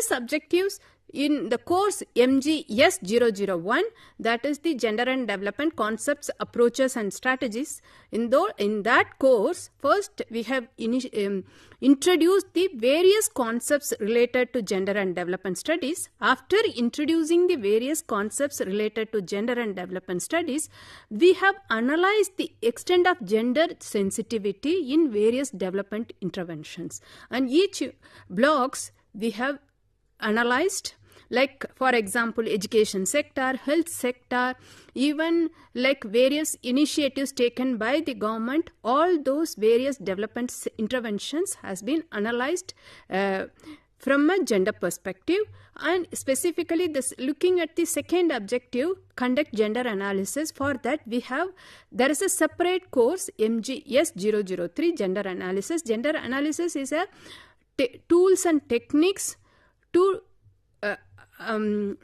this objectives in the course MGS-001, that is the Gender and Development Concepts, Approaches and Strategies. In that course, first we have introduced the various concepts related to gender and development studies. After introducing the various concepts related to gender and development studies, we have analyzed the extent of gender sensitivity in various development interventions. And each blocks we have analyzed, like for example education sector, health sector, even like various initiatives taken by the government. All those various development interventions has been analyzed from a gender perspective. And specifically this, looking at the second objective, conduct gender analysis. For that there is a separate course, MGS-003, gender analysis. Gender analysis is a tools and techniques to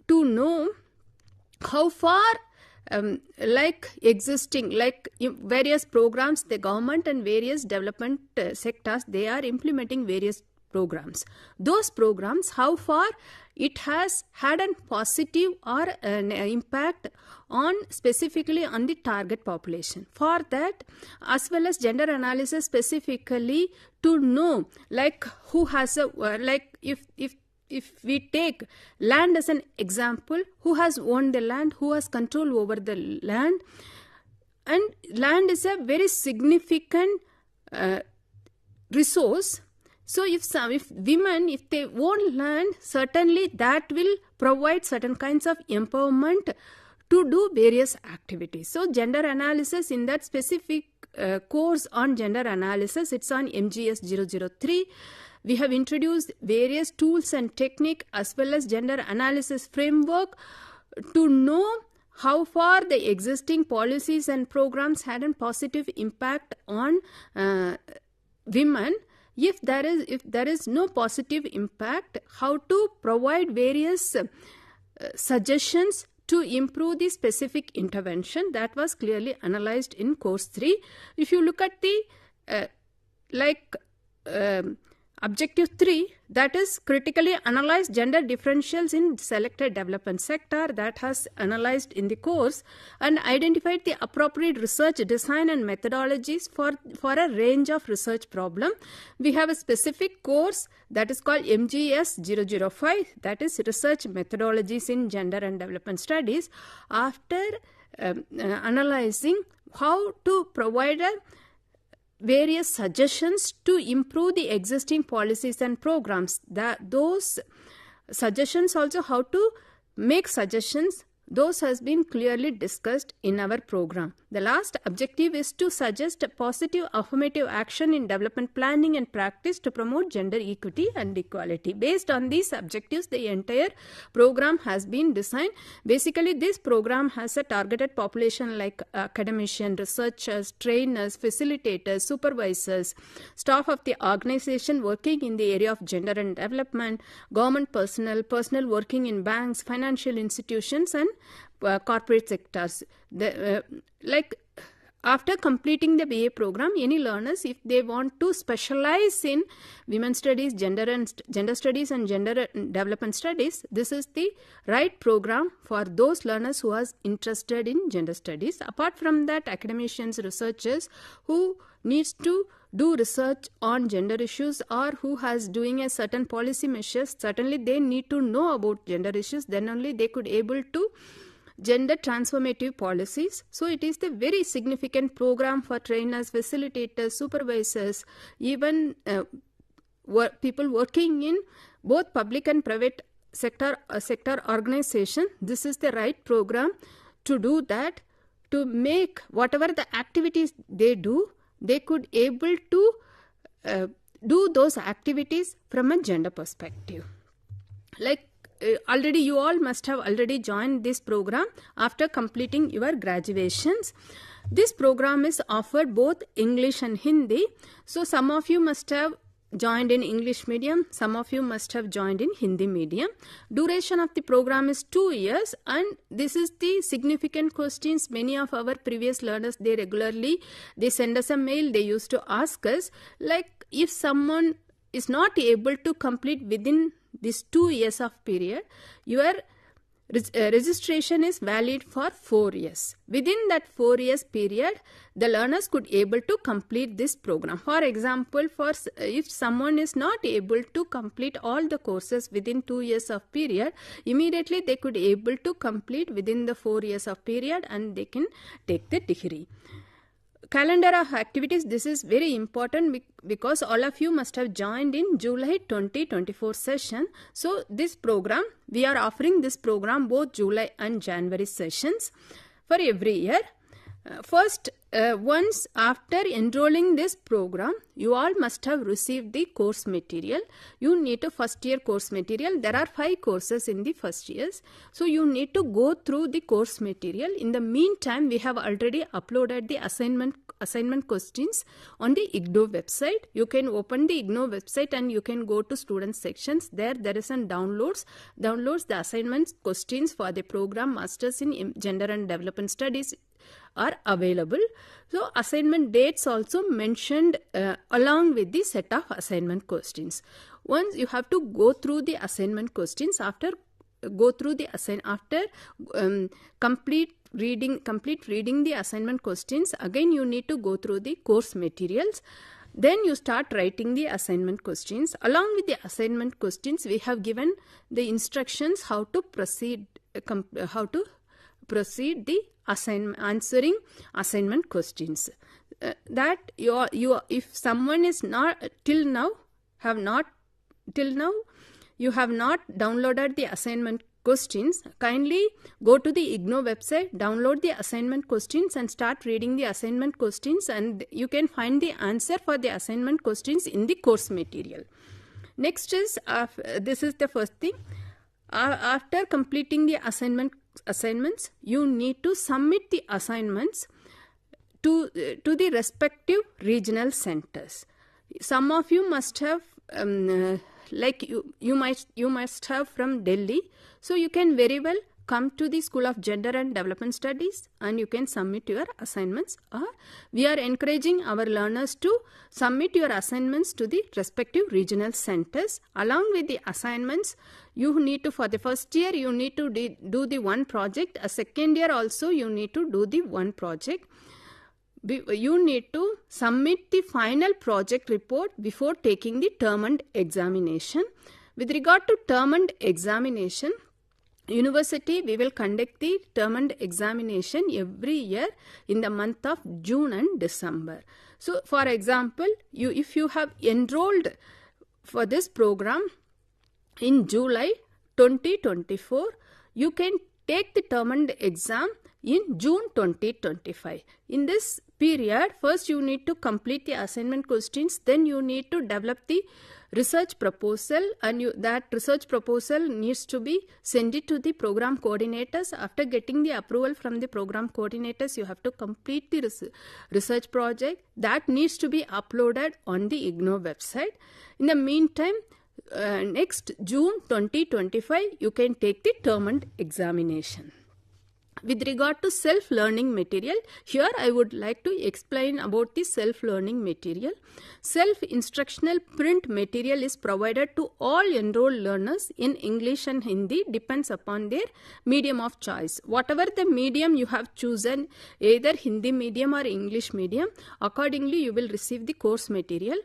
know how far like existing, like various programs, the government and various development sectors, they are implementing various programs. Those programs, how far it has had a positive or an impact on specifically on the target population. For that, as well as gender analysis specifically to know like who has a like if we take land as an example, who has owned the land, who has control over the land, and land is a very significant resource. So if women, if they own land, certainly that will provide certain kinds of empowerment to do various activities. So gender analysis, in that specific course on gender analysis, it's on MGS-003. We have introduced various tools and technique as well as gender analysis framework to know how far the existing policies and programs had a positive impact on women. If there is no positive impact, how to provide various suggestions to improve the specific intervention. That was clearly analyzed in course 3. If you look at the objective 3, that is critically analyze gender differentials in selected development sector, that has analyzed in the course, and identified the appropriate research design and methodologies for a range of research problem. We have a specific course that is called MGS-005, that is research methodologies in gender and development studies. After analyzing how to provide various suggestions to improve the existing policies and programs, those suggestions also, how to make suggestions, those has been clearly discussed in our program. The last objective is to suggest a positive affirmative action in development planning and practice to promote gender equity and equality. Based on these objectives, the entire program has been designed. Basically, this program has a targeted population like academicians, researchers, trainers, facilitators, supervisors, staff of the organization working in the area of gender and development, government personnel working in banks, financial institutions, and corporate sectors. After completing the BA program, any learners, if they want to specialize in women's studies, gender studies and gender development studies, this is the right program for those learners who are interested in gender studies. Apart from that, academicians, researchers who needs to do research on gender issues or who has doing a certain policy measures, certainly they need to know about gender issues, then only they could able to gender transformative policies. So it is the very significant program for trainers, facilitators, supervisors, even people working in both public and private sector organization. This is the right program to do that, to make whatever the activities they do, they could able to do those activities from a gender perspective. Already you all must have already joined this program after completing your graduations. This program is offered both English and Hindi. So some of you must have joined in English medium, some of you must have joined in Hindi medium. Duration of the program is 2 years, and this is the significant questions. Many of our previous learners, they send us a mail, they used to ask us, like if someone is not able to complete within this 2 years of period, your registration is valid for 4 years. Within that 4 years period, the learners could able to complete this program. For example, if someone is not able to complete all the courses within 2 years of period, immediately they could able to complete within the 4 years of period and they can take the degree. Calendar of activities, this is very important because all of you must have joined in July 2024 session. So this program, we are offering this program both July and January sessions for every year. Once after enrolling this program, you all must have received the course material. You need a first year course material. There are 5 courses in the first years. So you need to go through the course material. In the meantime, we have already uploaded the assignment questions on the IGNOU website. You can open the IGNOU website and you can go to student sections. There is some downloads the assignment questions for the program Masters in Gender and Development Studies are available. So assignment dates also mentioned along with the set of assignment questions. Once you have to go through the assignment questions, complete reading the assignment questions, again you need to go through the course materials. Then you start writing the assignment questions. Along with the assignment questions, we have given the instructions how to proceed the answering assignment questions. That if someone is not till now you have not downloaded the assignment questions, kindly go to the IGNOU website, download the assignment questions and start reading the assignment questions, and you can find the answer for the assignment questions in the course material. Next is, this is the first thing. After completing the assignments, you need to submit the assignments to the respective regional centers. Some of you must have you must have from Delhi, so you can very well come to the School of Gender and Development Studies and you can submit your assignments. Or we are encouraging our learners to submit your assignments to the respective regional centers. Along with the assignments, you need to, for the first year, you need to do the one project. A second year also, you need to do the one project. You need to submit the final project report before taking the term and examination. With regard to term and examination, university, we will conduct the term and examination every year in the month of June and December. So, for example, if you have enrolled for this program in July 2024, you can take the term and exam in June 2025. In this period, first you need to complete the assignment questions, then you need to develop the research proposal, and that research proposal needs to be sent it to the program coordinators. After getting the approval from the program coordinators, you have to complete the research project. That needs to be uploaded on the IGNOU website. In the meantime, next June 2025, you can take the term and examination. With regard to self-learning material, here I would like to explain about the self-learning material. Self-instructional print material is provided to all enrolled learners in English and Hindi, depends upon their medium of choice. Whatever the medium you have chosen, either Hindi medium or English medium, accordingly you will receive the course material.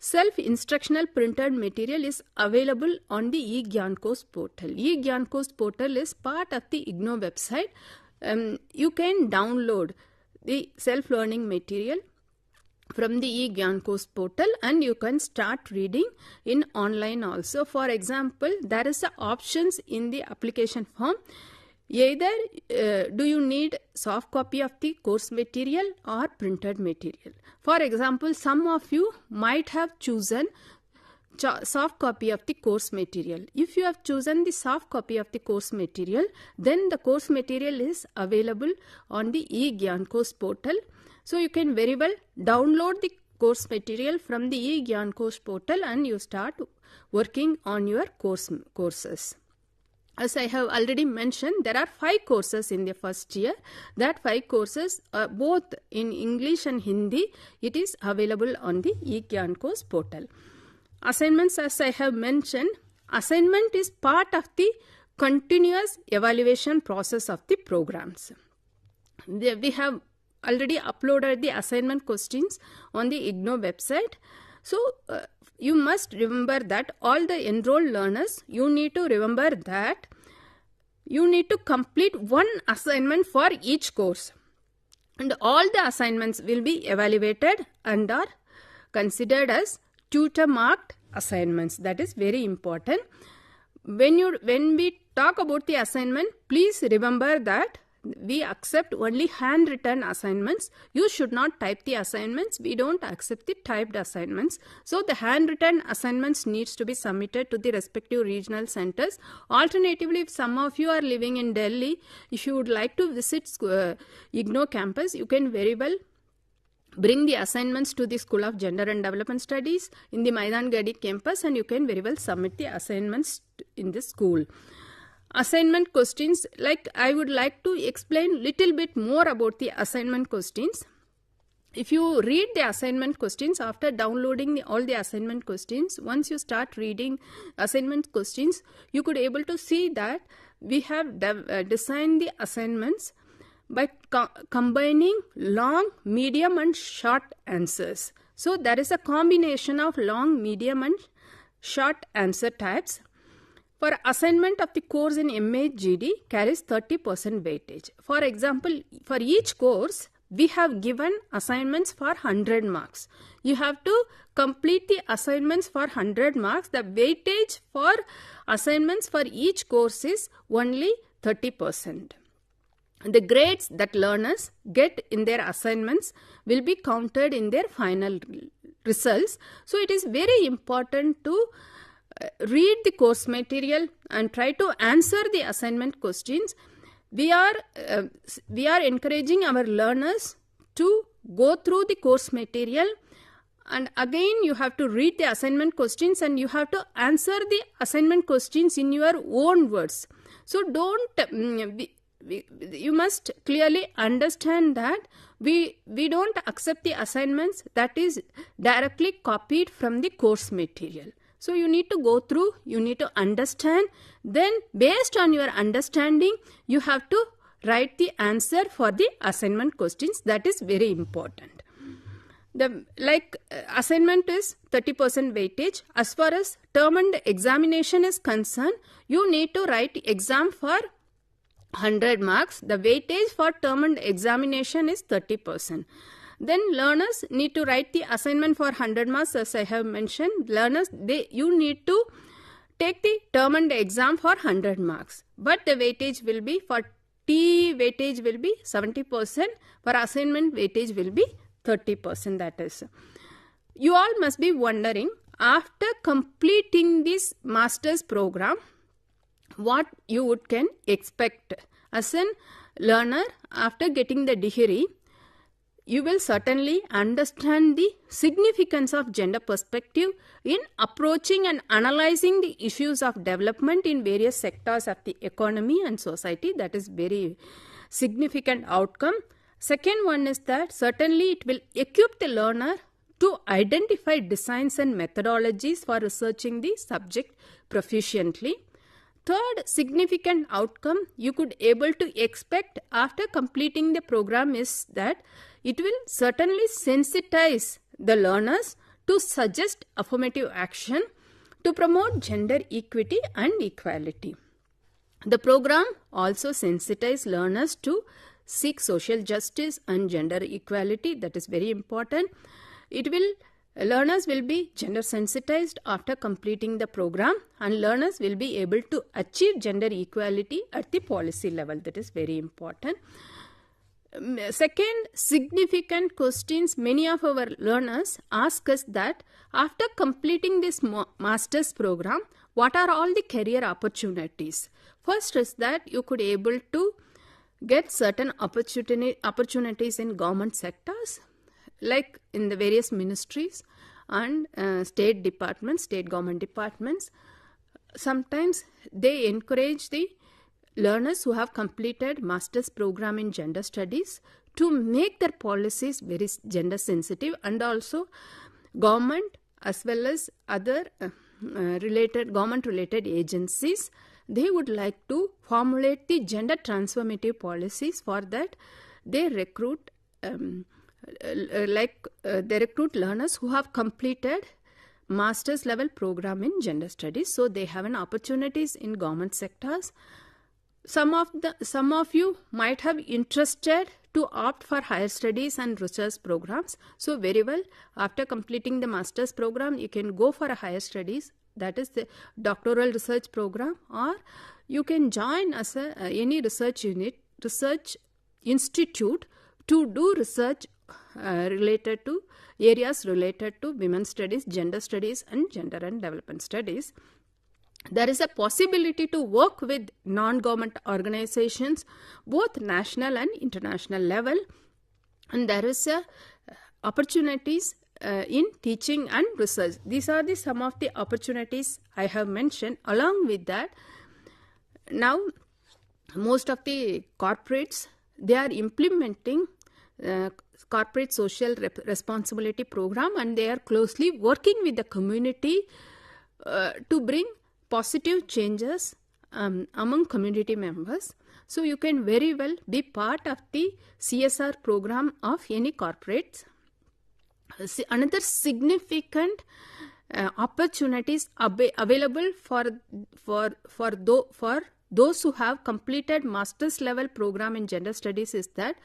Self-instructional printed material is available on the eGyan course portal. eGyan course portal is part of the IGNOU website. You can download the self-learning material from the eGyan course portal and you can start reading in online also. For example, there is the options in the application form. Either do you need soft copy of the course material or printed material. For example, some of you might have chosen soft copy of the course material. If you have chosen the soft copy of the course material, then the course material is available on the eGyan course portal. So you can very well download the course material from the eGyan course portal and you start working on your courses. As I have already mentioned, there are 5 courses in the first year. That 5 courses, both in English and Hindi, it is available on the eGyan course portal. Assignments, as I have mentioned, assignment is part of the continuous evaluation process of the programs. We have already uploaded the assignment questions on the IGNOU website. So you must remember that all the enrolled learners, you need to remember that you need to complete one assignment for each course, and all the assignments will be evaluated and are considered as tutor marked assignments. That is very important. When we talk about the assignment, please remember that we accept only handwritten assignments. You should not type the assignments. We don't accept the typed assignments. So the handwritten assignments needs to be submitted to the respective regional centers. Alternatively, if some of you are living in Delhi, if you would like to visit IGNOU campus, you can very well bring the assignments to the School of Gender and Development Studies in the Maidan Gadi campus, and you can very well submit the assignments in the school. Assignment questions, like I would like to explain little bit more about the assignment questions. If you read the assignment questions after downloading all the assignment questions, once you start reading assignment questions, you could able to see that we have designed the assignments by combining long, medium and short answers. So there is a combination of long, medium and short answer types. For assignment of the course in MAGD carries 30% weightage. For example, for each course, we have given assignments for 100 marks. You have to complete the assignments for 100 marks. The weightage for assignments for each course is only 30%. The grades that learners get in their assignments will be counted in their final results. So it is very important to read the course material and try to answer the assignment questions. We are encouraging our learners to go through the course material, and again you have to read the assignment questions and you have to answer the assignment questions in your own words. So you must clearly understand that we don't accept the assignments that is directly copied from the course material. So you need to go through, you need to understand, then based on your understanding, you have to write the answer for the assignment questions. That is very important. Assignment is 30% weightage. As far as term and examination is concerned, you need to write exam for 100 marks. The weightage for term and examination is 30%. Then learners need to write the assignment for 100 marks. As I have mentioned, learners, you need to take the term and exam for 100 marks. But the weightage will be, for T weightage will be 70%. For assignment weightage will be 30%. That is. You all must be wondering, after completing this master's program, what you can expect. As a learner, after getting the degree, you will certainly understand the significance of gender perspective in approaching and analyzing the issues of development in various sectors of the economy and society. That is very significant outcome. Second one is that certainly it will equip the learner to identify designs and methodologies for researching the subject proficiently. Third significant outcome you could able to expect after completing the program is that it will certainly sensitize the learners to suggest affirmative action to promote gender equity and equality. The program also sensitizes learners to seek social justice and gender equality. That is very important. Learners will be gender sensitized after completing the program, and learners will be able to achieve gender equality at the policy level. That is very important. Second significant questions many of our learners ask us that after completing this master's program, what are all the career opportunities? First is that you could able to get certain opportunities in government sectors, like in the various ministries and state government departments. Sometimes they encourage the learners who have completed master's program in gender studies to make their policies very gender sensitive, and also government as well as other government related agencies, they would like to formulate the gender transformative policies. For that, they recruit they recruit learners who have completed master's level program in gender studies, so they have an opportunities in government sectors. Some of you might have interested to opt for higher studies and research programs. So very well, after completing the master's program, you can go for a higher studies, that is the doctoral research program, or you can join as any research institute to do research related to areas related to women's studies, gender studies, and gender and development studies. There is a possibility to work with non-government organizations, both national and international level, and there is opportunities in teaching and research. These are some of the opportunities I have mentioned. Along with that, now most of the corporates, they are implementing corporate social responsibility program, and they are closely working with the community to bring positive changes among community members. So you can very well be part of the CSR program of any corporate. Another significant opportunities available for those who have completed master's level program in gender studies is that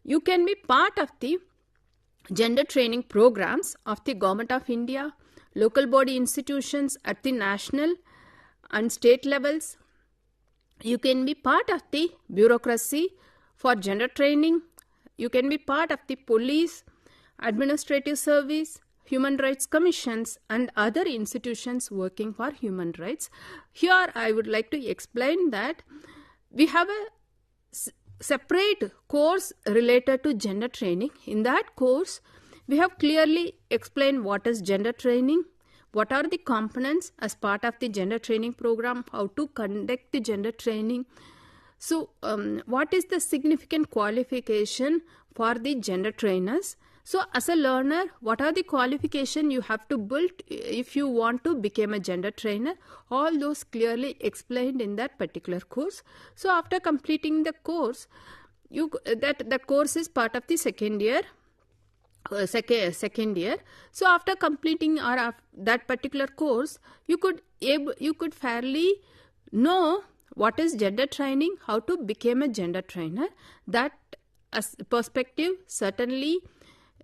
you can be part of the gender training programs of the Government of India, local body institutions at the national and state levels. You can be part of the bureaucracy for gender training. You can be part of the police, administrative service, human rights commissions, and other institutions working for human rights. Here I would like to explain that we have a separate course related to gender training. In that course, we have clearly explained what is gender training, what are the components as part of the gender training program, how to conduct the gender training. So, what is the significant qualification for the gender trainers? So, as a learner, what are the qualifications you have to build if you want to become a gender trainer? All those clearly explained in that particular course. So, after completing the course, the course is part of the second year. So after completing that particular course, you could fairly know what is gender training, how to become a gender trainer. That as perspective, certainly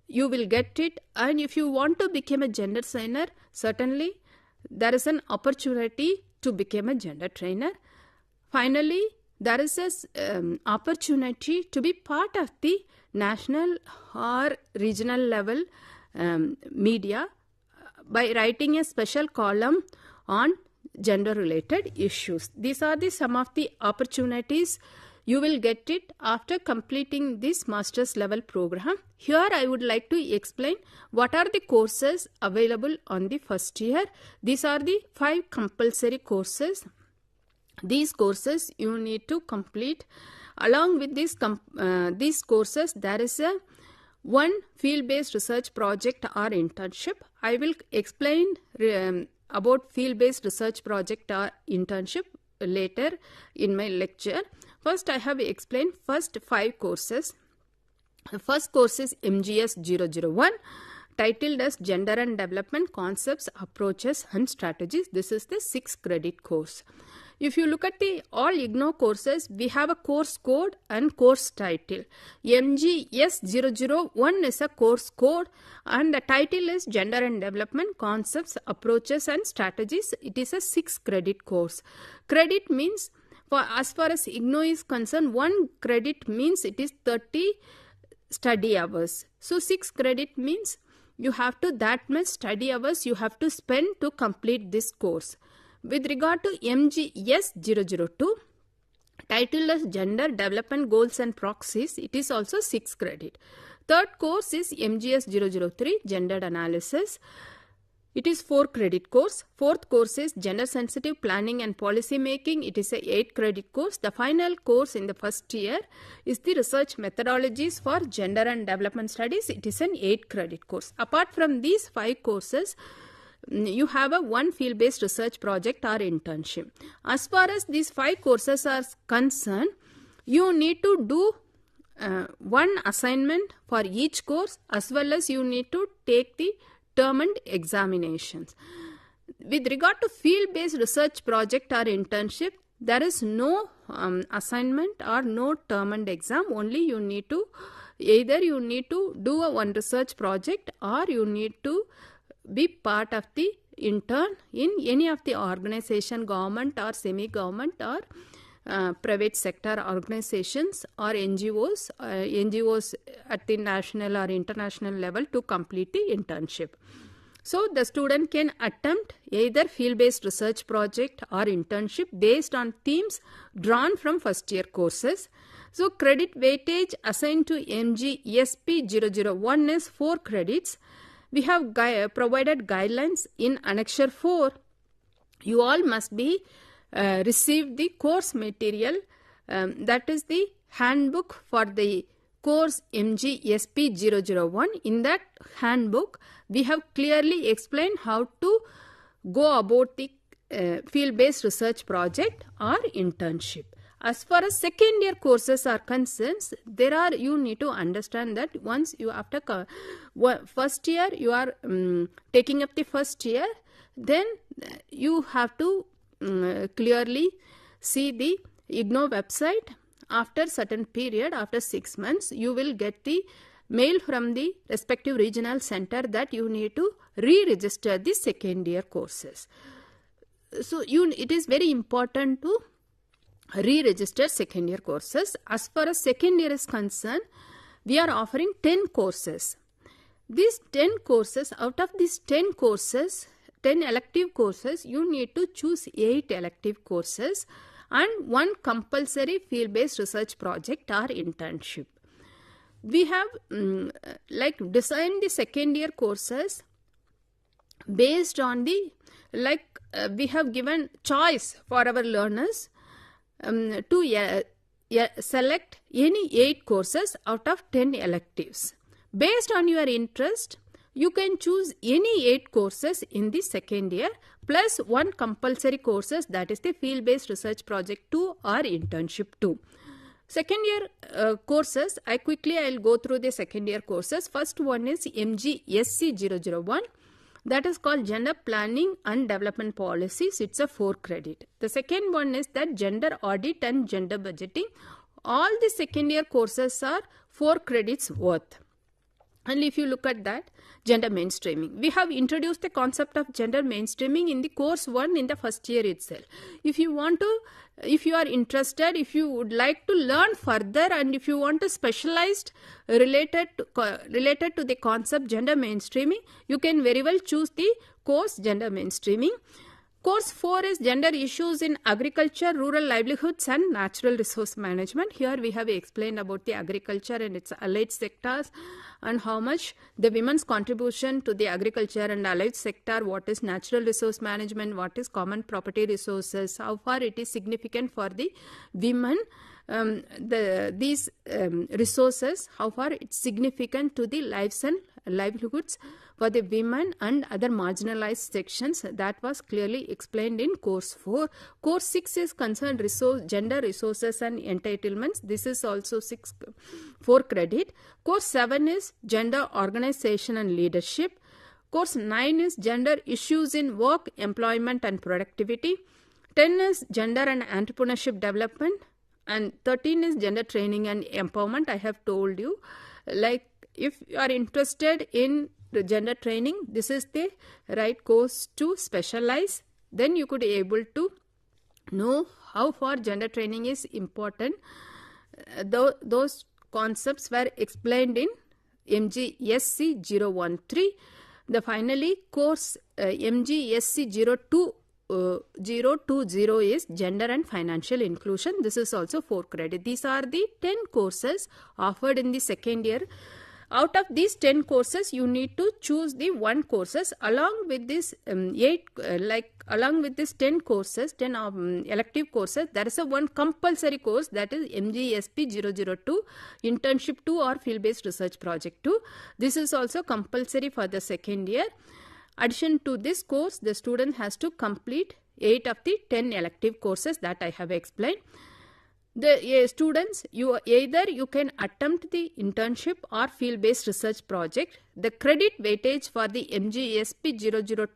you will get it. And if you want to become a gender trainer, certainly there is an opportunity to become a gender trainer. Finally, there is an opportunity to be part of the national or regional level media by writing a special column on gender related issues. These are some of the opportunities you will get it after completing this master's level program. Here I would like to explain what are the courses available on the first year. These are the 5 compulsory courses. These courses you need to complete. Along with these courses, there is one field-based research project or internship. I will explain about field-based research project or internship later in my lecture. First, I have explained first 5 courses. The first course is MGS-001, titled as Gender and Development Concepts, Approaches and Strategies. This is the 6 credit course. If you look at the all IGNOU courses, we have a course code and course title. MGS-001 is a course code and the title is Gender and Development Concepts, Approaches and Strategies. It is a 6 credit course. Credit means, as far as IGNOU is concerned, 1 credit means it is 30 study hours. So 6 credit means you have to that much study hours you have to spend to complete this course. With regard to MGS-002, titled as Gender Development Goals and Proxies, it is also 6 credit. Third course is MGS-003, Gender Analysis. It is 4 credit course. Fourth course is Gender Sensitive Planning and Policy Making. It is a 8 credit course. The final course in the first year is the Research Methodologies for Gender and Development Studies. It is an 8 credit course. Apart from these 5 courses, you have a one field-based research project or internship. As far as these 5 courses are concerned, you need to do one assignment for each course, as well as you need to take the term and examinations. With regard to field-based research project or internship, there is no assignment or no term and exam. Only you need to either you need to do a one research project, or you need to be part of the intern in any of the organization, government or semi-government or private sector organizations or NGOs, NGOs at the national or international level to complete the internship. So the student can attempt either field-based research project or internship based on themes drawn from first year courses. So credit weightage assigned to MGSP 001 is 4 credits. We have provided guidelines in Annexure 4. You all must be receive the course material, that is the handbook for the course MGSP 001. In that handbook, we have clearly explained how to go about the field-based research project or internship. As far as second year courses are concerned, you need to understand that once you after first year you are taking up the first year, then you have to clearly see the IGNOU website. After certain period, after 6 months, you will get the mail from the respective regional center that you need to re-register the second year courses. So it is very important to re-register second year courses. As far as second year is concerned, we are offering 10 courses. These 10 courses, out of these 10 courses, 10 elective courses, you need to choose 8 elective courses and 1 compulsory field-based research project or internship. We have designed the second year courses based on the we have given choice for our learners to select any 8 courses out of 10 electives. Based on your interest, you can choose any 8 courses in the second year plus 1 compulsory courses, that is the field-based research project 2 or internship 2. Second year courses, I will go through the second year courses. First one is MGSC 001. That is called Gender Planning and Development Policies. It's a 4 credit. The second one is that Gender Audit and Gender Budgeting. All the second year courses are 4 credits worth. And if you look at that, gender mainstreaming. We have introduced the concept of gender mainstreaming in the course 1 in the first year itself. If you are interested, if you would like to learn further, and if you want to specialize related to the concept gender mainstreaming, you can very well choose the course gender mainstreaming. Course 4 is Gender Issues in Agriculture, Rural Livelihoods and Natural Resource Management. Here we have explained about the agriculture and its allied sectors and how much the women's contribution to the agriculture and allied sector, what is natural resource management, what is common property resources, how far it is significant for the women, these resources, how far it's significant to the lives and livelihoods for the women and other marginalized sections. That was clearly explained in course 4. Course 6 is concerned gender resources and entitlements. This is also 4 credit. Course 7 is gender organization and leadership. Course 9 is gender issues in work, employment and productivity. 10 is gender and entrepreneurship development. And 13 is gender training and empowerment. I have told you, if you are interested in the gender training, this is the right course to specialize. Then you could be able to know how far gender training is important. Those concepts were explained in MGSC 013. The finally course MGSC 020 is Gender and Financial Inclusion. This is also 4 credit. These are the 10 courses offered in the second year. Out of these 10 courses, you need to choose the 1 courses along with this 10 courses, 10 elective courses. There is a 1 compulsory course, that is MGSP 002, Internship 2 or Field-Based Research Project 2. This is also compulsory for the second year. Addition to this course, the student has to complete 8 of the 10 elective courses that I have explained. The students, you can attempt the internship or field-based research project. The credit weightage for the MGSP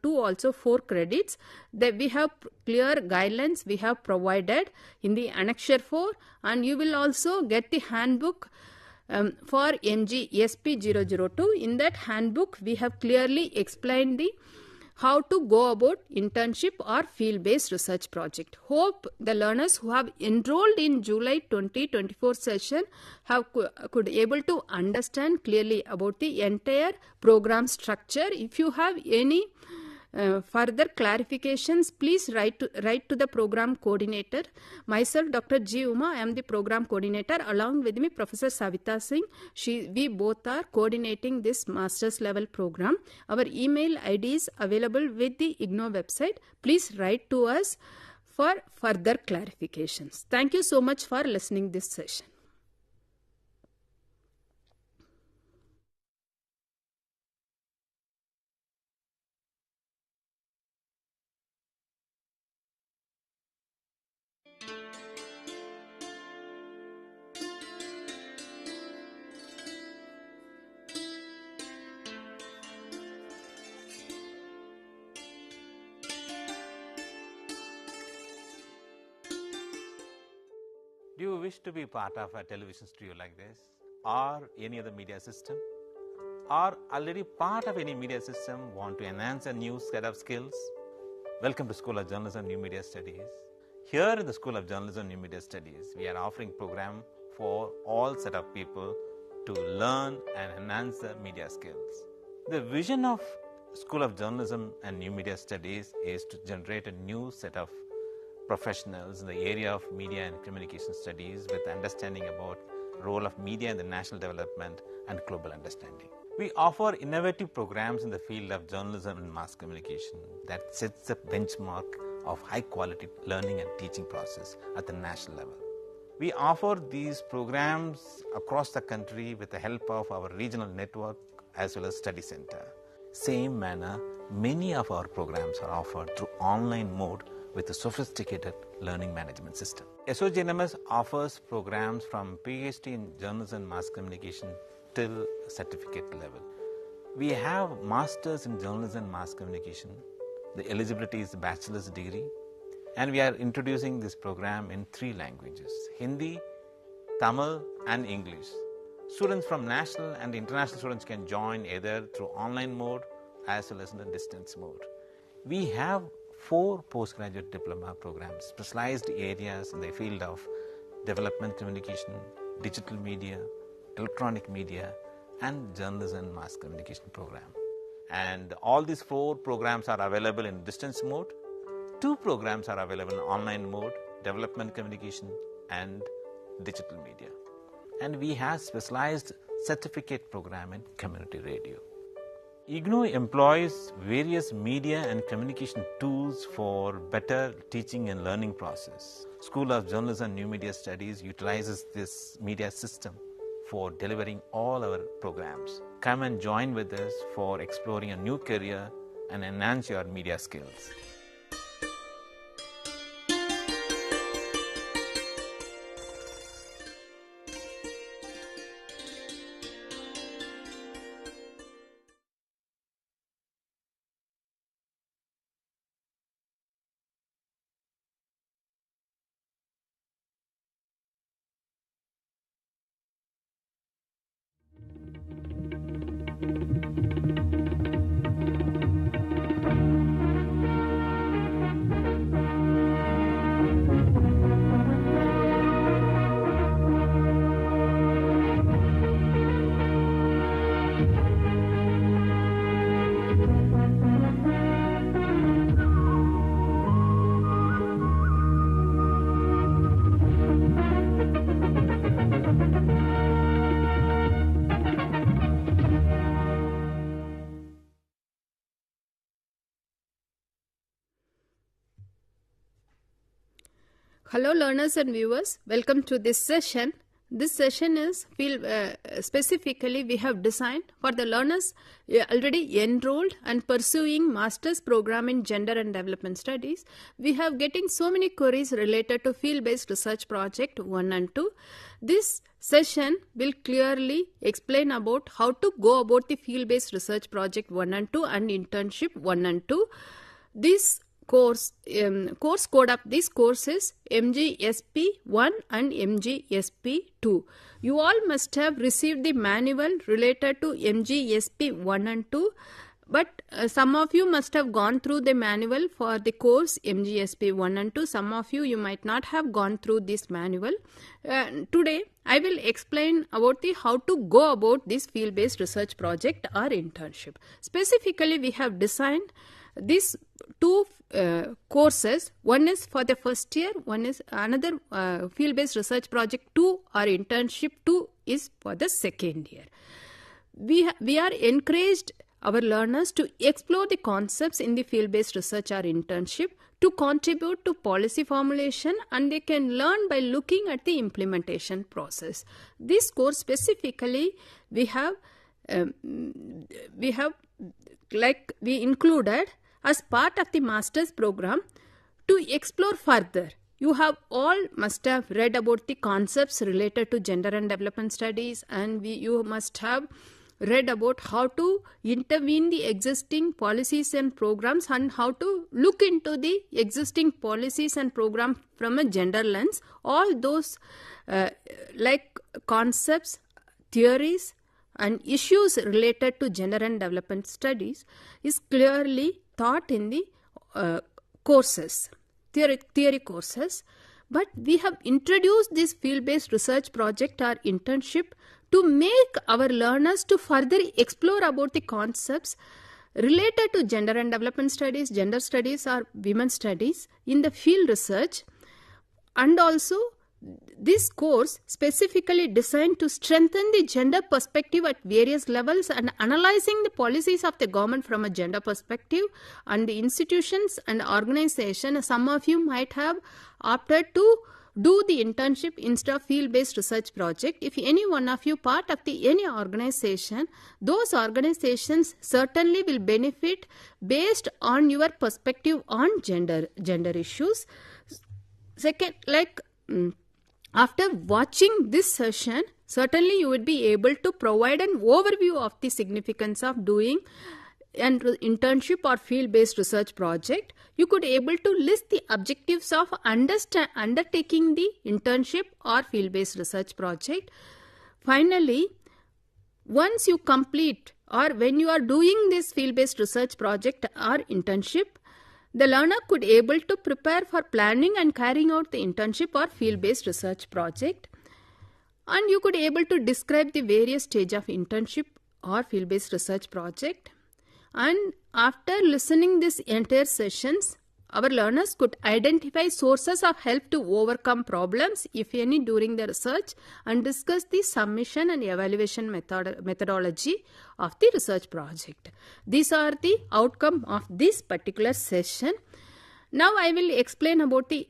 002 also 4 credits. We have clear guidelines we have provided in the Annexure 4, and you will also get the handbook for MGSP 002. In that handbook, we have clearly explained the how to go about internship or field-based research project. Hope the learners who have enrolled in July 2024 session could able to understand clearly about the entire program structure. If you have any further clarifications, please write to the program coordinator. Myself, Dr. G. Uma, I am the program coordinator. Along with me, Professor Savita Singh. We both are coordinating this master's level program. Our email ID is available with the IGNOU website. Please write to us for further clarifications. Thank you so much for listening this session. Do you wish to be part of a television studio like this, or any other media system, or already part of any media system, want to enhance a new set of skills? Welcome to School of Journalism and New Media Studies. Here in the School of Journalism and New Media Studies, we are offering program for all set of people to learn and enhance their media skills. The vision of School of Journalism and New Media Studies is to generate a new set of professionals in the area of media and communication studies with understanding about role of media in the national development and global understanding. We offer innovative programs in the field of journalism and mass communication that sets the benchmark of high quality learning and teaching process at the national level. We offer these programs across the country with the help of our regional network as well as study center. Same manner, many of our programs are offered through online mode with a sophisticated learning management system. SOGDS offers programs from PhD in journalism and mass communication till certificate level. We have masters in journalism and mass communication. The eligibility is bachelor's degree, and we are introducing this program in 3 languages: Hindi, Tamil and English. Students from national and international students can join either through online mode as well as in the distance mode. We have 4 postgraduate diploma programs, specialized areas in the field of development communication, digital media, electronic media, and journalism and mass communication program. And all these 4 programs are available in distance mode. 2 programs are available in online mode, development communication and digital media. And we have specialized certificate program in community radio. IGNOU employs various media and communication tools for better teaching and learning process. School of Journalism and New Media Studies utilizes this media system for delivering all our programs. Come and join with us for exploring a new career and enhance your media skills. Hello learners and viewers, welcome to this session. This session is specifically we have designed for the learners already enrolled and pursuing master's program in gender and development studies. We have getting so many queries related to field-based research project 1 and 2. This session will clearly explain about how to go about the field-based research project 1 and 2 and internship 1 and 2. This course code of this course is MGSP 1 and MGSP 2. You all must have received the manual related to MGSP 1 and 2, but some of you must have gone through the manual for the course MGSP 1 and 2. Some of you might not have gone through this manual. Today I will explain about the how to go about this field-based research project or internship. Specifically, we have designed these two courses. One is for the first year, one is another field-based research project 2 or internship 2 is for the second year. We are encouraged our learners to explore the concepts in the field-based research or internship to contribute to policy formulation, and they can learn by looking at the implementation process. This course specifically we included as part of the master's program to explore further. You have all must have read about the concepts related to gender and development studies, and you must have read about how to intervene the existing policies and programs and how to look into the existing policies and programs from a gender lens. All those like concepts, theories and issues related to gender and development studies is clearly taught in the courses, theory courses. But we have introduced this field-based research project or internship to make our learners to further explore about the concepts related to gender and development studies, gender studies or women studies in the field research. And also this course specifically designed to strengthen the gender perspective at various levels and analyzing the policies of the government from a gender perspective, and the institutions and organizations. Some of you might have opted to do the internship instead of field-based research project. If any one of you part of any organization, those organizations certainly will benefit based on your perspective on gender issues. Second, after watching this session, certainly you would be able to provide an overview of the significance of doing an internship or field-based research project. You could able to list the objectives of undertaking the internship or field-based research project. Finally, once you complete or when you are doing this field-based research project or internship, the learner could able to prepare for planning and carrying out the internship or field-based research project, and you could able to describe the various stage of internship or field-based research project. And after listening this entire sessions, our learners could identify sources of help to overcome problems, if any, during the research, and discuss the submission and evaluation methodology of the research project. These are the outcome of this particular session. Now I will explain about the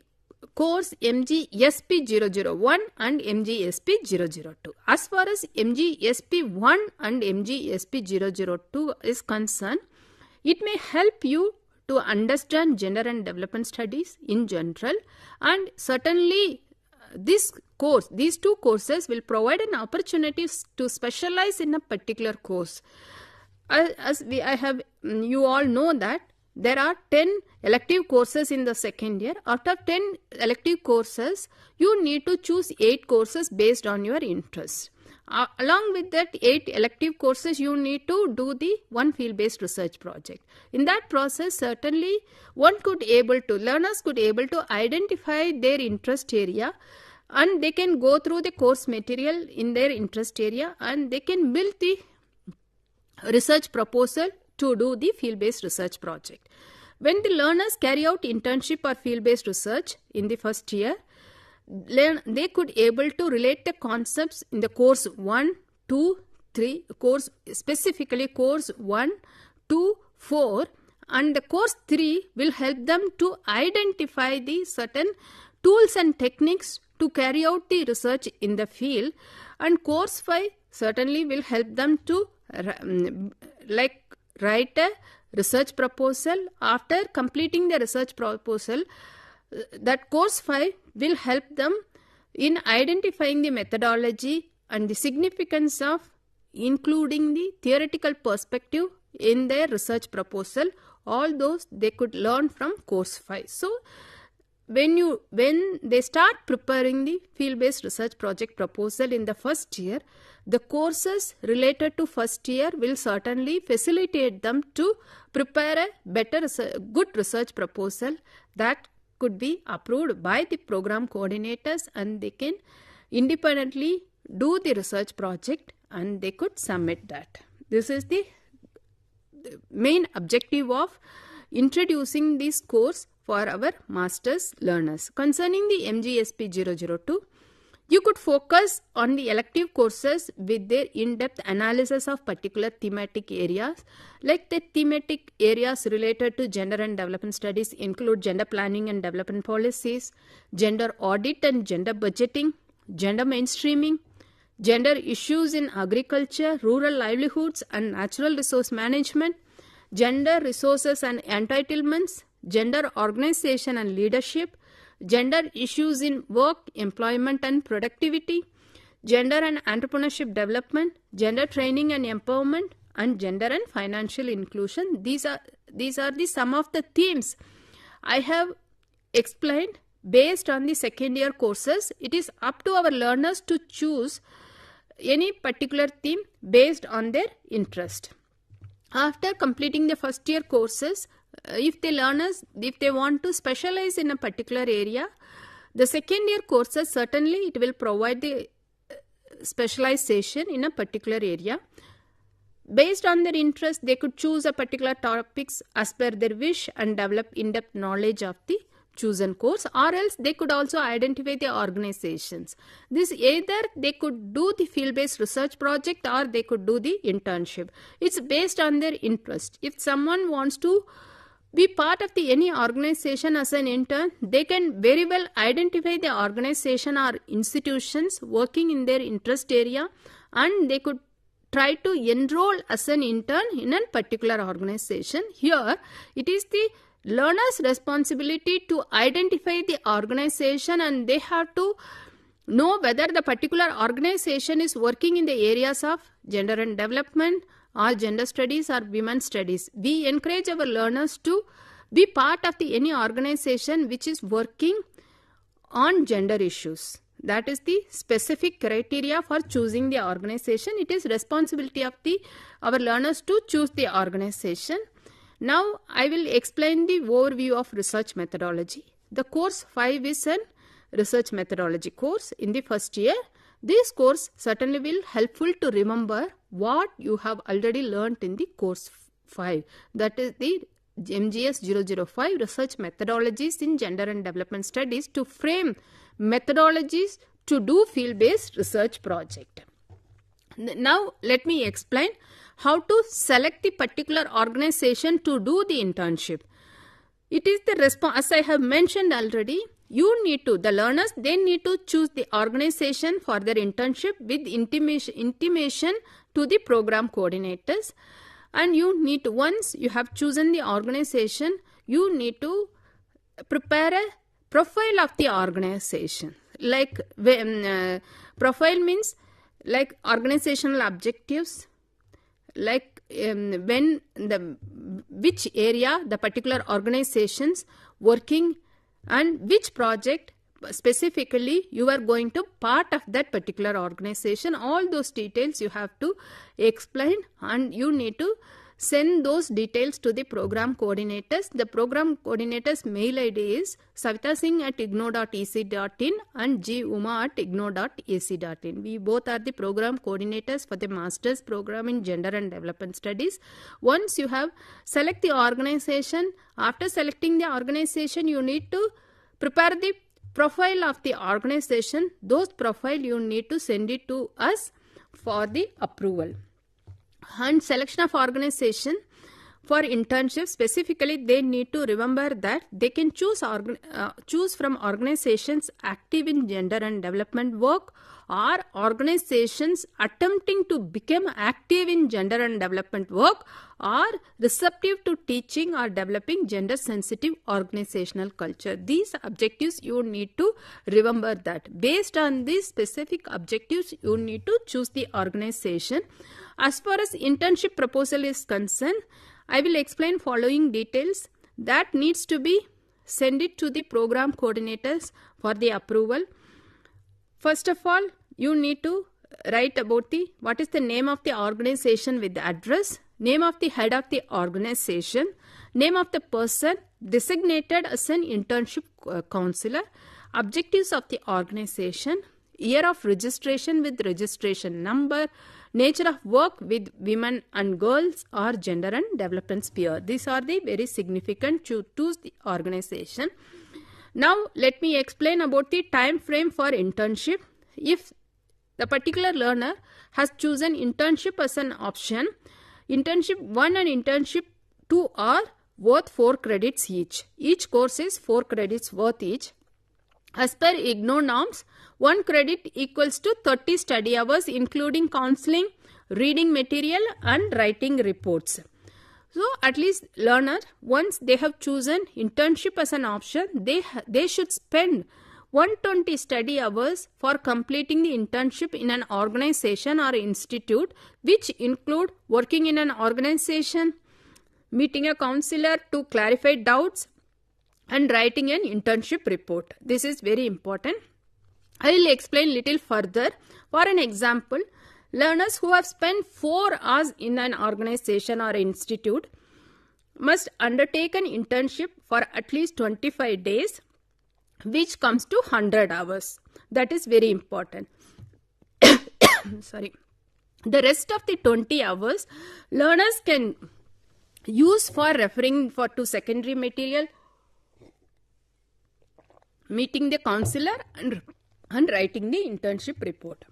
course MGSP 001 and MGSP 002. As far as MGSP 1 and MGSP 002 is concerned, it may help you to understand gender and development studies in general, and certainly these two courses will provide an opportunity to specialize in a particular course. You all know that there are 10 elective courses in the second year. Out of 10 elective courses, you need to choose 8 courses based on your interest. Along with that 8 elective courses, you need to do the one field-based research project. In that process, certainly learners could able to identify their interest area, and they can go through the course material in their interest area, and they can build the research proposal to do the field-based research project. When the learners carry out internship or field-based research in the first year, they could able to relate the concepts in the course 1, 2, 3, specifically course 1, 2, 4, and the course 3 will help them to identify the certain tools and techniques to carry out the research in the field, and course 5 certainly will help them to write a research proposal. After completing the research proposal, that course 5 will help them in identifying the methodology and the significance of including the theoretical perspective in their research proposal. All those they could learn from course 5. So when they start preparing the field-based research project proposal in the first year, the courses related to first year will certainly facilitate them to prepare a good research proposal that could be approved by the program coordinators, and they can independently do the research project and they could submit that. This is the main objective of introducing this course for our master's learners. Concerning the MGSP 002, you could focus on the elective courses with their in-depth analysis of particular thematic areas. Like the thematic areas related to gender and development studies include gender planning and development policies, gender audit and gender budgeting, gender mainstreaming, gender issues in agriculture, rural livelihoods and natural resource management, gender resources and entitlements, gender organization and leadership, gender issues in work, employment and productivity, gender and entrepreneurship development, gender training and empowerment, and gender and financial inclusion. These are the some of the themes I have explained based on the second year courses. It is up to our learners to choose any particular theme based on their interest. After completing the first year courses, if they want to specialize in a particular area, the second year courses certainly it will provide the specialization in a particular area. Based on their interest, they could choose a particular topics as per their wish and develop in-depth knowledge of the chosen course, or else they could also identify the organizations. This either they could do the field-based research project or they could do the internship. It's based on their interest. If someone wants to be part of any organization as an intern, they can very well identify the organization or institutions working in their interest area, and they could try to enroll as an intern in a particular organization. Here, it is the learner's responsibility to identify the organization, and they have to know whether the particular organization is working in the areas of gender and development or gender studies or women studies. We encourage our learners to be part of any organization which is working on gender issues. That is the specific criteria for choosing the organization. It is responsibility of our learners to choose the organization. Now I will explain the overview of research methodology. The course 5 is a research methodology course in the first year. This course certainly will helpful to remember what you have already learnt in the course 5. That is the MGS 005 research methodologies in gender and development studies to frame methodologies to do field-based research project. Now let me explain how to select the particular organization to do the internship. It is the response, as I have mentioned already, the learners, they need to choose the organization for their internship with intimation to the program coordinators. And you need to, once you have chosen the organization, you need to prepare a profile of the organization. Like profile means like organizational objectives, like which area the particular organizations working and which project specifically you are going to part of that particular organization. All those details you have to explain, and you need to send those details to the program coordinators. The program coordinators mail ID is savitasingh@ignou.ec.in and guma@ignou.ac.in. We both are the program coordinators for the master's program in gender and development studies. Once you have select the organization, after selecting the organization, you need to prepare the profile of the organization. Those profile you need to send it to us for the approval. And selection of organization. for internship specifically, they need to remember that they can choose from organizations active in gender and development work, or organizations attempting to become active in gender and development work, or receptive to teaching or developing gender sensitive organizational culture. These objectives you need to remember that. Based on these specific objectives, you need to choose the organization. As far as internship proposal is concerned, I will explain following details that needs to be sent it to the program coordinators for the approval. First of all, you need to write about what is the name of the organization with the address, name of the head of the organization, name of the person designated as an internship counselor, objectives of the organization, year of registration with registration number, nature of work with women and girls or gender and development sphere. These are the very significant to choose the organization. Now let me explain about the time frame for internship. If the particular learner has chosen internship as an option, internship 1 and internship 2 are worth 4 credits each. Each course is 4 credits worth each. As per IGNOU norms, 1 credit equals to 30 study hours including counseling, reading material and writing reports. So at least learner, once they have chosen internship as an option, they should spend 120 study hours for completing the internship in an organization or institute, which include working in an organization, meeting a counselor to clarify doubts, and writing an internship report. This is very important. I will explain little further. For an example, learners who have spent 4 hours in an organization or institute must undertake an internship for at least 25 days, which comes to 100 hours. That is very important. Sorry. The rest of the 20 hours, learners can use for referring to secondary material, meeting the counselor and writing the internship report.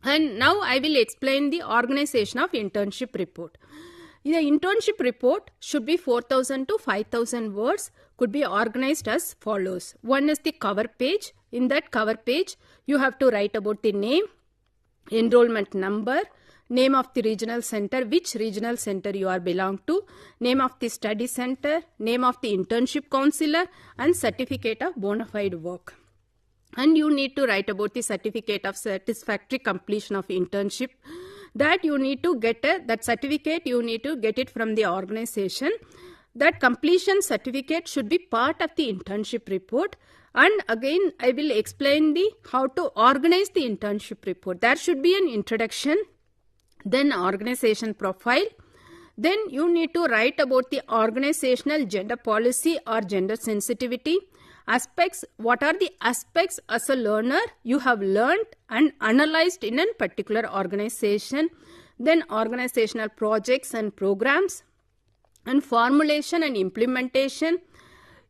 And now I will explain the organization of internship report. The internship report should be 4,000 to 5,000 words, could be organized as follows. One is the cover page. In that cover page, you have to write about the name, enrollment number, name of the regional center, which regional center you are belong to, name of the study center, name of the internship counselor, and certificate of bona fide work. And you need to write about the certificate of satisfactory completion of internship. That you need to get that certificate, you need to get it from the organization. That completion certificate should be part of the internship report. And again, I will explain how to organize the internship report. There should be an introduction, then organization profile. Then you need to write about the organizational gender policy or gender sensitivity. Aspects, what are the aspects as a learner you have learned and analyzed in a particular organization. Then organizational projects and programs, and formulation and implementation,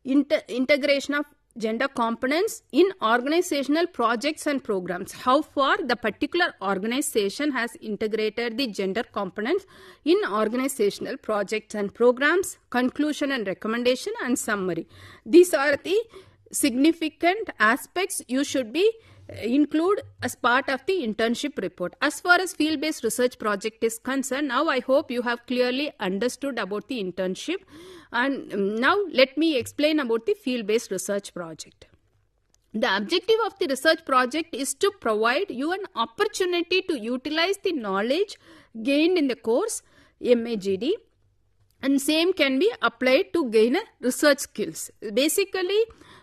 integration of gender components in organizational projects and programs. How far the particular organization has integrated the gender components in organizational projects and programs, conclusion and recommendation, and summary. These are the significant aspects you should be include as part of the internship report. As far as field-based research project is concerned, now I hope you have clearly understood about the internship. And now let me explain about the field-based research project. The objective of the research project is to provide you an opportunity to utilize the knowledge gained in the course MAGD, and same can be applied to gain research skills. Basically,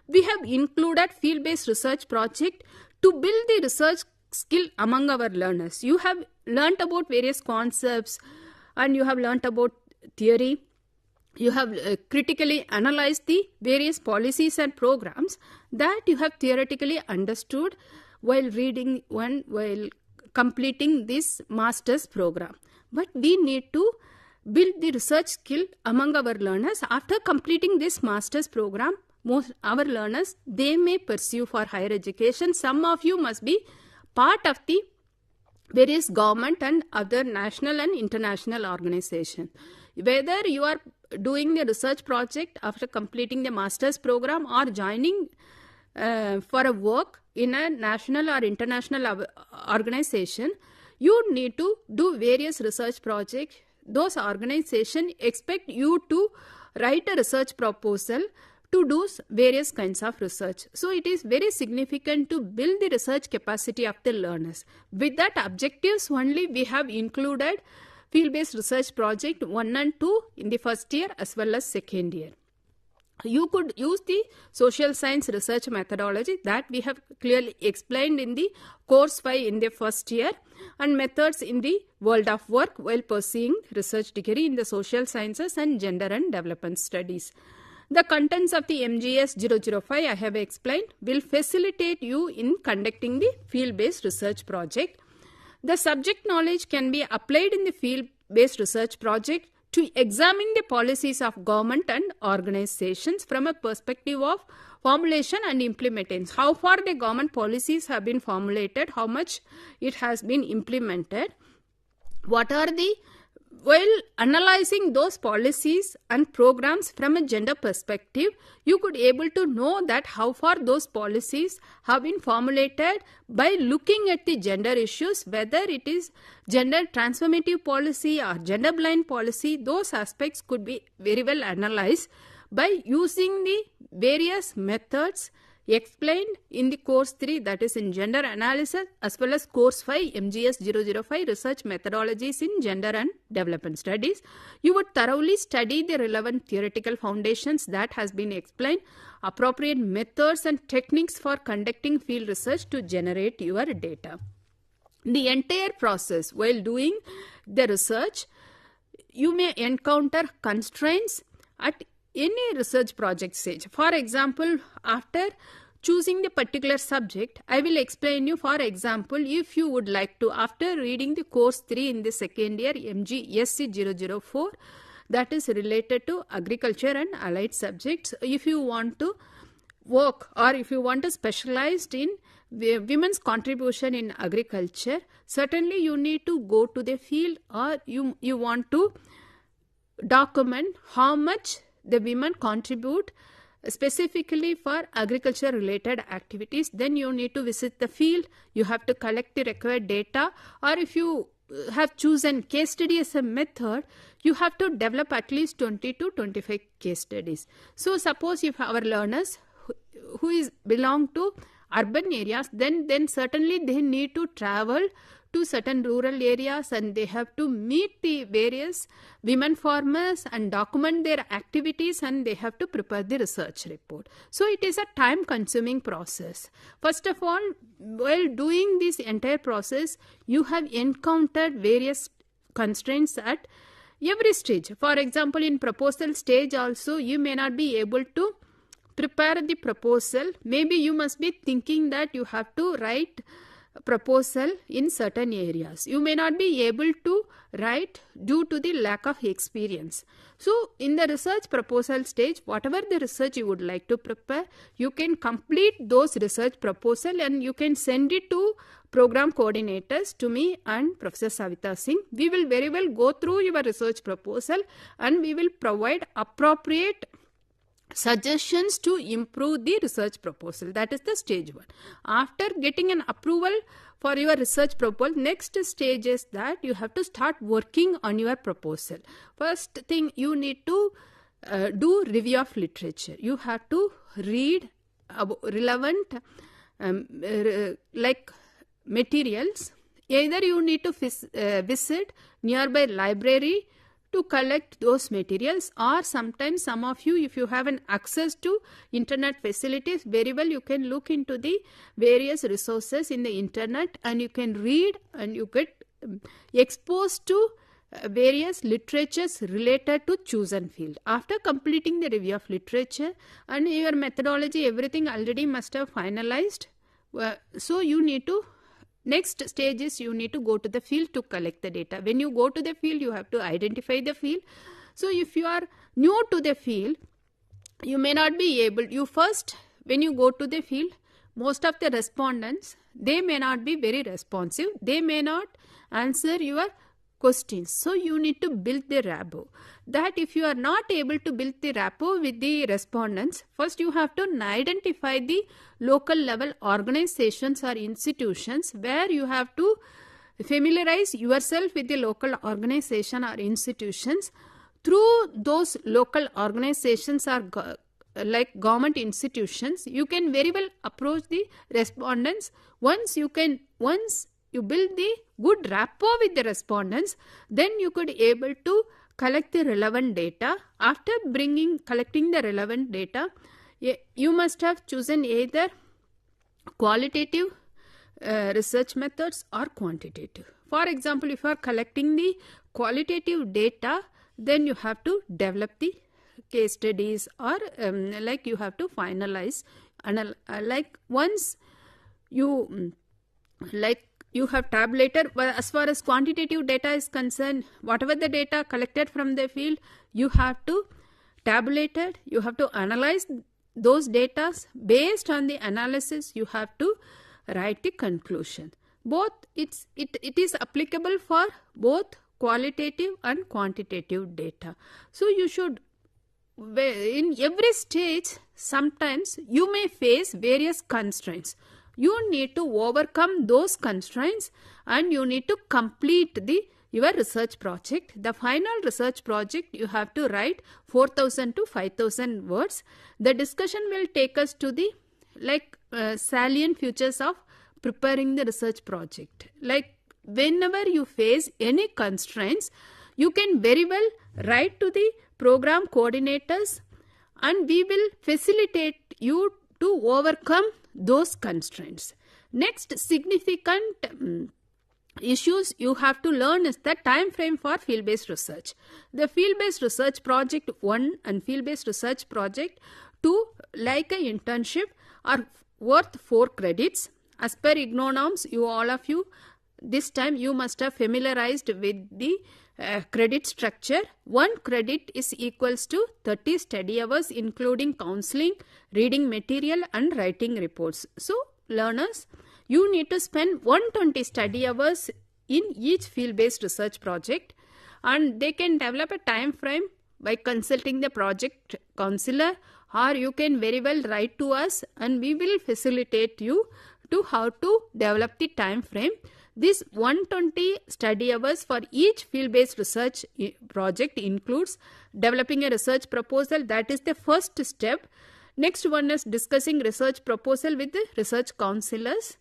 we have included field-based research project to build the research skill among our learners. You have learnt about various concepts and you have learnt about theory. You have critically analyzed the various policies and programs that you have theoretically understood while completing this master's program. But we need to build the research skill among our learners. After completing this master's program, most our learners, they may pursue for higher education. Some of you must be part of the various government and other national and international organizations. whether you are doing the research project after completing the master's program or joining for a work in a national or international organization, you need to do various research projects. Those organizations expect you to write a research proposal to do various kinds of research. So it is very significant to build the research capacity of the learners. With that objectives only, we have included field-based research project 1 and 2 in the first year as well as second year. You could use the social science research methodology that we have clearly explained in the course 5 in the first year, and methods in the world of work while pursuing research degree in the social sciences and gender and development studies. The contents of the MGS 005 I have explained will facilitate you in conducting the field-based research project. The subject knowledge can be applied in the field-based research project to examine the policies of government and organizations from a perspective of formulation and implementation. How far the government policies have been formulated, how much it has been implemented, what are the, while analyzing those policies and programs from a gender perspective, you could able to know that how far those policies have been formulated by looking at the gender issues, whether it is gender transformative policy or gender blind policy. Those aspects could be very well analyzed by using the various methods explained in the course 3, that is in gender analysis, as well as course 5 MGS 005 research methodologies in gender and development studies. You would thoroughly study the relevant theoretical foundations that has been explained, appropriate methods and techniques for conducting field research to generate your data. The entire process while doing the research, you may encounter constraints at any research project stage. For example, after choosing the particular subject, I will explain you, for example, if you would like to, after reading the course 3 in the second year MGSC 004, that is related to agriculture and allied subjects, if you want to work or if you want to specialize in women's contribution in agriculture, certainly you need to go to the field, or you want to document how much the women contribute specifically for agriculture related activities. Then you need to visit the field, you have to collect the required data, or if you have chosen case study as a method, you have to develop at least 20 to 25 case studies. So suppose if our learners who belong to urban areas, then certainly they need to travel to certain rural areas and they have to meet the various women farmers and document their activities, and they have to prepare the research report. So it is a time consuming process. First of all, while doing this entire process, you have encountered various constraints at every stage. For example, in proposal stage also, you may not be able to prepare the proposal. Maybe you must be thinking that you have to write proposal in certain areas. You may not be able to write due to the lack of experience. So in the research proposal stage, whatever the research you would like to prepare, you can complete those research proposal and you can send it to program coordinators, to me and Professor Savita Singh. We will very well go through your research proposal and we will provide appropriate suggestions to improve the research proposal. That is the stage 1. After getting an approval for your research proposal, next stage is that you have to start working on your proposal. First thing, you need to do review of literature. You have to read relevant like materials. Either you need to visit nearby library to collect those materials, or sometimes some of you, if you have an access to internet facilities, very well you can look into the various resources in the internet and you can read and you get exposed to various literatures related to chosen field. After completing the review of literature and your methodology, everything already must have finalized. So you need to, next stage is you need to go to the field to collect the data. When you go to the field, you have to identify the field. So if you are new to the field, you may not be able, when you go to the field, most of the respondents, they may not be very responsive. They may not answer your questions. So you need to build the rapport. That if you are not able to build the rapport with the respondents, first you have to identify the local level organizations or institutions where you have to familiarize yourself with the local organization or institutions. Through those local organizations or like government institutions, you can very well approach the respondents. Once you build the good rapport with the respondents, then you could able to collect the relevant data. After collecting the relevant data, you must have chosen either qualitative research methods or quantitative. For example, if you are collecting the qualitative data, then you have to develop the case studies or like you have to finalize like once you you have tabulated. As far as quantitative data is concerned, whatever the data collected from the field, you have to tabulate it, you have to analyze those data. Based on the analysis, you have to write the conclusion. Both it is applicable for both qualitative and quantitative data. So you should, in every stage, sometimes you may face various constraints. You need to overcome those constraints and you need to complete your research project. The final research project, you have to write 4,000 to 5,000 words. The discussion will take us to the salient features of preparing the research project. Like whenever you face any constraints, you can very well write to the program coordinators and we will facilitate you to overcome those constraints. Next significant issues you have to learn is the time frame for field-based research. The field-based research project 1 and field-based research project 2, like an internship, are worth 4 credits. As per IGNOU norms, all of you this time you must have familiarized with the credit structure. 1 credit is equals to 30 study hours including counseling, reading material and writing reports. So learners, you need to spend 120 study hours in each field-based research project, and they can develop a time frame by consulting the project counselor, or you can very well write to us and we will facilitate you to how to develop the time frame. This 120 study hours for each field-based research project includes developing a research proposal. That is the first step. Next one is discussing research proposal with the research counselors.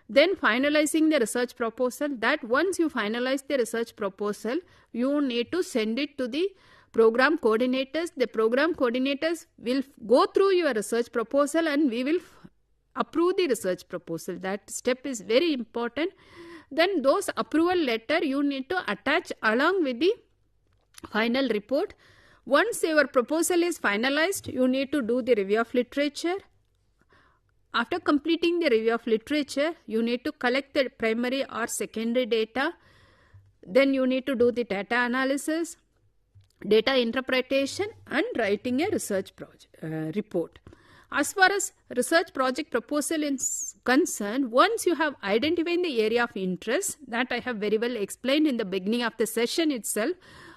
Then finalizing the research proposal. That once you finalize the research proposal, you need to send it to the program coordinators. The program coordinators will go through your research proposal and we will approve the research proposal. That step is very important. Then those approval letter you need to attach along with the final report. Once your proposal is finalized, you need to do the review of literature. After completing the review of literature, you need to collect the primary or secondary data. Then you need to do the data analysis, data interpretation and writing a research report. As far as research project proposal is concerned, once you have identified the area of interest, that I have very well explained in the beginning of the session itself,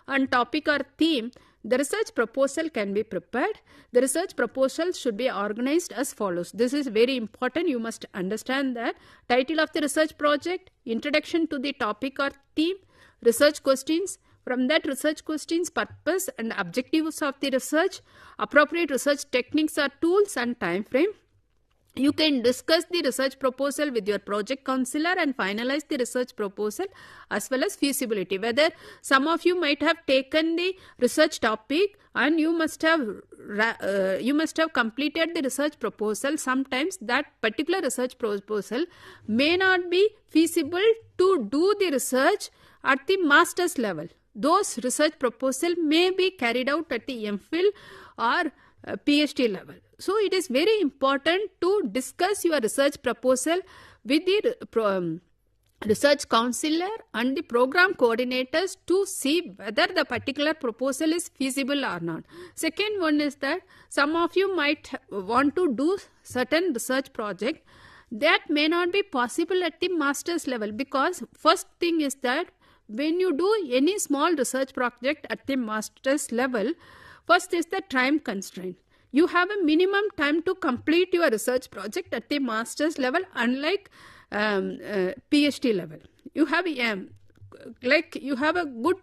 and topic or theme, the research proposal can be prepared. The research proposal should be organized as follows. This is very important. You must understand that. Title of the research project, introduction to the topic or theme, research questions. From that research questions, purpose and objectives of the research, appropriate research techniques or tools and time frame. You can discuss the research proposal with your project counselor and finalize the research proposal as well as feasibility. Whether some of you might have taken the research topic and you must have completed the research proposal. Sometimes that particular research proposal may not be feasible to do the research at the master's level. Those research proposal may be carried out at the MPhil or PhD level. So it is very important to discuss your research proposal with the research counselor and the program coordinators to see whether the particular proposal is feasible or not. Second one is that some of you might want to do certain research project that may not be possible at the master's level, because first thing is that when you do any small research project at the master's level, first is the time constraint. You have a minimum time to complete your research project at the master's level, unlike PhD level. You have you have a good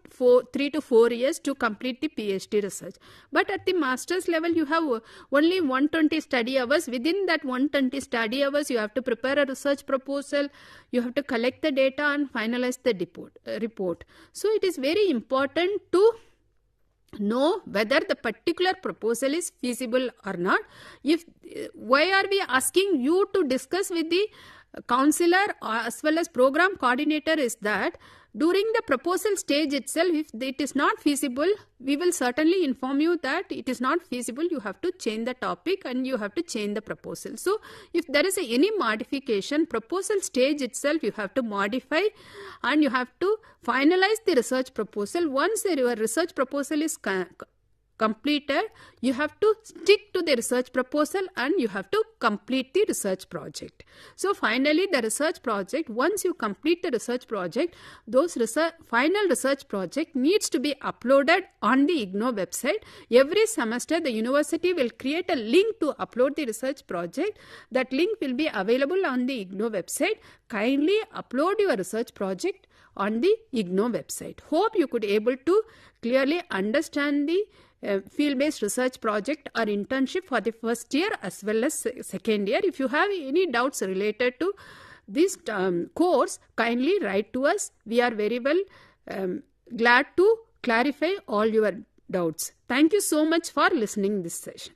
3 to 4 years to complete the PhD research. But at the master's level, you have only 120 study hours. Within that 120 study hours, you have to prepare a research proposal, you have to collect the data and finalize the report. So it is very important to know whether the particular proposal is feasible or not. Why are we asking you to discuss with the counselor as well as program coordinator is that during the proposal stage itself, if it is not feasible, we will certainly inform you that it is not feasible. You have to change the topic and you have to change the proposal. So if there is any modification, proposal stage itself, you have to modify and you have to finalize the research proposal. Once your research proposal is completed, you have to stick to the research proposal and you have to complete the research project. So finally, the research project, once you complete the research project, those final research project needs to be uploaded on the IGNOU website. Every semester, the university will create a link to upload the research project. That link will be available on the IGNOU website. Kindly upload your research project on the IGNOU website. Hope you could able to clearly understand the field-based research project or internship for the first year as well as second year. If you have any doubts related to this course, kindly write to us. We are very well glad to clarify all your doubts. Thank you so much for listening this session.